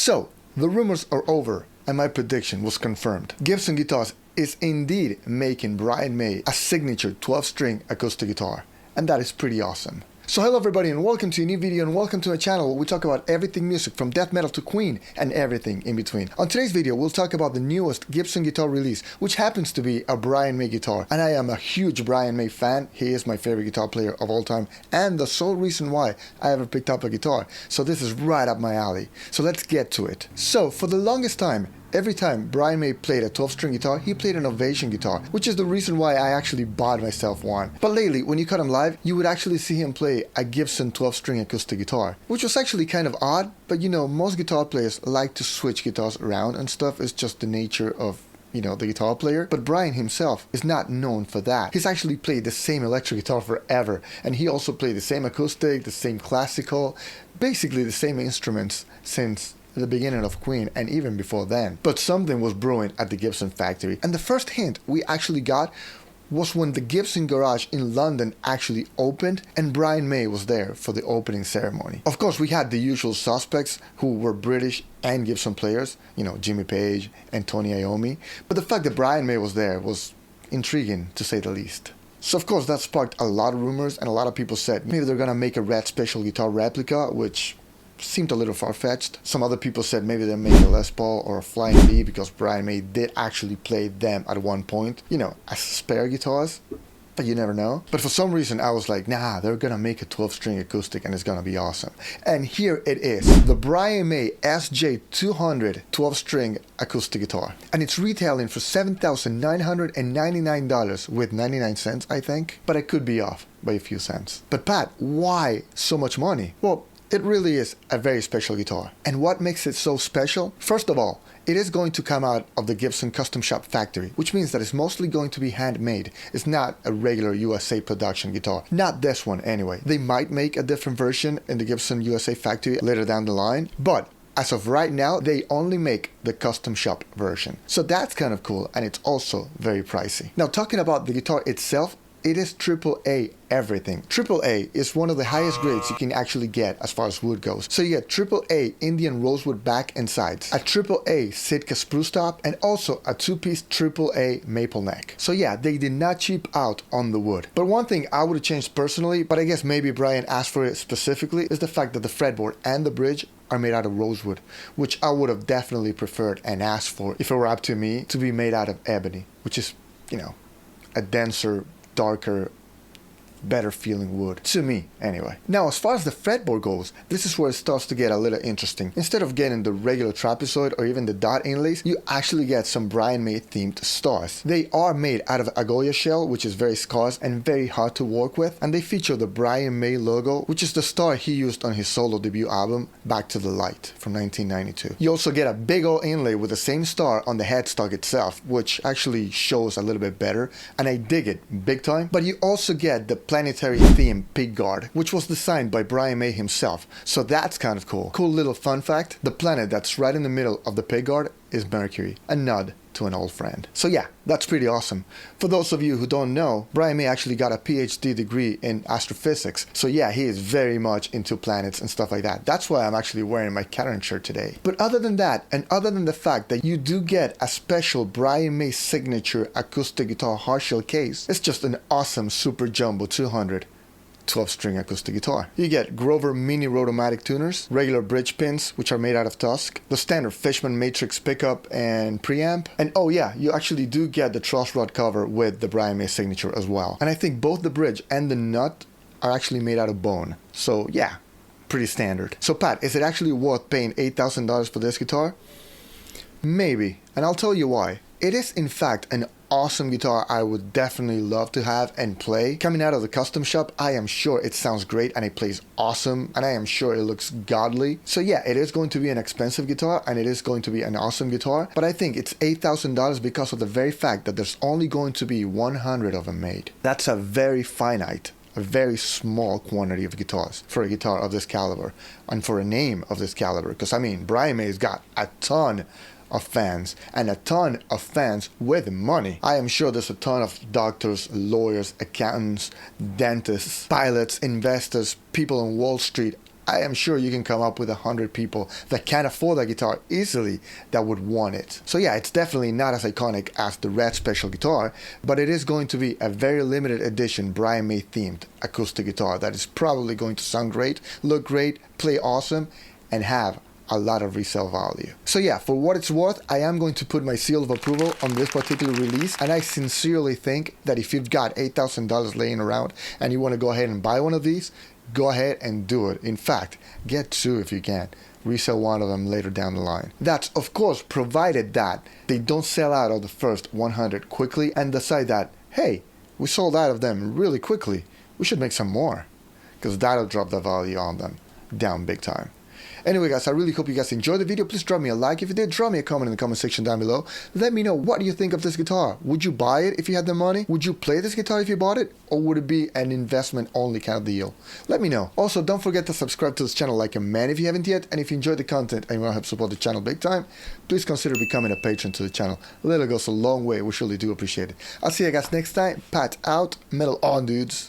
So, the rumors are over, and my prediction was confirmed. Gibson Guitars is indeed making Brian May a signature 12-string acoustic guitar, and that is pretty awesome. So hello everybody and welcome to a new video and welcome to my channel where we talk about everything music from death metal to Queen and everything in between. On today's video we'll talk about the newest Gibson guitar release, which happens to be a Brian May guitar, and I am a huge Brian May fan. He is my favorite guitar player of all time and the sole reason why I ever picked up a guitar, so this is right up my alley. So let's get to it. So for the longest time, every time Brian May played a 12-string guitar, he played an Ovation guitar, which is the reason why I actually bought myself one. But lately, when you caught him live, you would actually see him play a Gibson 12-string acoustic guitar, which was actually kind of odd, but you know, most guitar players like to switch guitars around and stuff. It's just the nature of, you know, the guitar player. But Brian himself is not known for that. He's actually played the same electric guitar forever, and he also played the same acoustic, the same classical, basically the same instruments since the beginning of Queen and even before then. But something was brewing at the Gibson factory, and the first hint we actually got was when the Gibson garage in London actually opened and Brian May was there for the opening ceremony. Of course, we had the usual suspects who were British and Gibson players, you know, Jimmy Page and Tony Iommi, but the fact that Brian May was there was intriguing to say the least. So of course that sparked a lot of rumors, and a lot of people said maybe they're gonna make a Red Special guitar replica, which seemed a little far-fetched. Some other people said maybe they'll make a Les Paul or a Flying V because Brian May did actually play them at one point, you know, as spare guitars, but you never know. But for some reason I was like, nah, they're gonna make a 12-string acoustic and it's gonna be awesome. And here it is, the Brian May SJ-200 12-string acoustic guitar. And it's retailing for $7,999 with 99 cents, I think. But I could be off by a few cents. But Pat, why so much money? Well, it really is a very special guitar. And what makes it so special? First of all, it is going to come out of the Gibson Custom Shop factory, which means that it's mostly going to be handmade. It's not a regular USA production guitar. Not this one anyway. They might make a different version in the Gibson USA factory later down the line, but as of right now, they only make the custom shop version. So that's kind of cool, and it's also very pricey. Now, talking about the guitar itself, it is AAA everything. AAA is one of the highest grades you can actually get as far as wood goes. So you get AAA Indian rosewood back and sides, a AAA Sitka spruce top, and also a two-piece AAA maple neck. So yeah, they did not cheap out on the wood. But one thing I would have changed personally, but I guess maybe Brian asked for it specifically, is the fact that the fretboard and the bridge are made out of rosewood, which I would have definitely preferred and asked for if it were up to me to be made out of ebony, which is, you know, a denser, darker, better feeling wood, to me anyway. Now as far as the fretboard goes, this is where it starts to get a little interesting. Instead of getting the regular trapezoid or even the dot inlays, you actually get some Brian May themed stars. They are made out of a Goya shell, which is very scarce and very hard to work with, and they feature the Brian May logo, which is the star he used on his solo debut album Back to the Light from 1992. You also get a big old inlay with the same star on the headstock itself, which actually shows a little bit better, and I dig it big time. But you also get the planetary theme pickguard, which was designed by Brian May himself, so that's kind of cool. Cool little fun fact, the planet that's right in the middle of the pickguard is Mercury, a nod to an old friend. So yeah, that's pretty awesome. For those of you who don't know, Brian May actually got a PhD degree in astrophysics, so yeah, he is very much into planets and stuff like that. That's why I'm actually wearing my Canon shirt today. But other than that, and other than the fact that you do get a special Brian May signature acoustic guitar hardshell case, it's just an awesome Super Jumbo 200 12-string acoustic guitar. You get Grover mini rotomatic tuners, regular bridge pins which are made out of tusk, the standard Fishman matrix pickup and preamp, and oh yeah, you actually do get the truss rod cover with the Brian May signature as well. And I think both the bridge and the nut are actually made out of bone. So yeah, pretty standard. So Pat, is it actually worth paying $8,000 for this guitar? Maybe, and I'll tell you why. It is in fact an awesome guitar I would definitely love to have and play. Coming out of the custom shop, I am sure it sounds great and it plays awesome, and I am sure it looks godly. So yeah, it is going to be an expensive guitar and it is going to be an awesome guitar, but I think it's $8,000 because of the very fact that there's only going to be 100 of them made. That's a very finite, a very small quantity of guitars for a guitar of this caliber and for a name of this caliber, because I mean, Brian May's got a ton of fans, and a ton of fans with money. I am sure there's a ton of doctors, lawyers, accountants, dentists, pilots, investors, people on Wall Street, I am sure you can come up with 100 people that can't afford that guitar easily that would want it. So yeah, it's definitely not as iconic as the red special guitar, but it is going to be a very limited edition Brian May themed acoustic guitar that is probably going to sound great, look great, play awesome, and have a lot of resale value. So yeah, for what it's worth, I am going to put my seal of approval on this particular release, and I sincerely think that if you've got $8,000 laying around and you want to go ahead and buy one of these, go ahead and do it. In fact, get two if you can. Resell one of them later down the line. That's of course provided that they don't sell out of the first 100 quickly and decide that, hey, we sold out of them really quickly, we should make some more, because that'll drop the value on them down big time. Anyway guys, I really hope you guys enjoyed the video. Please drop me a like. If you did, drop me a comment in the comment section down below. Let me know, what do you think of this guitar? Would you buy it if you had the money? Would you play this guitar if you bought it? Or would it be an investment only kind of deal? Let me know. Also, don't forget to subscribe to this channel like a man if you haven't yet. And if you enjoyed the content and you want to help support the channel big time, please consider becoming a patron to the channel. A little goes a long way. We surely do appreciate it. I'll see you guys next time. Pat out. Metal on, dudes.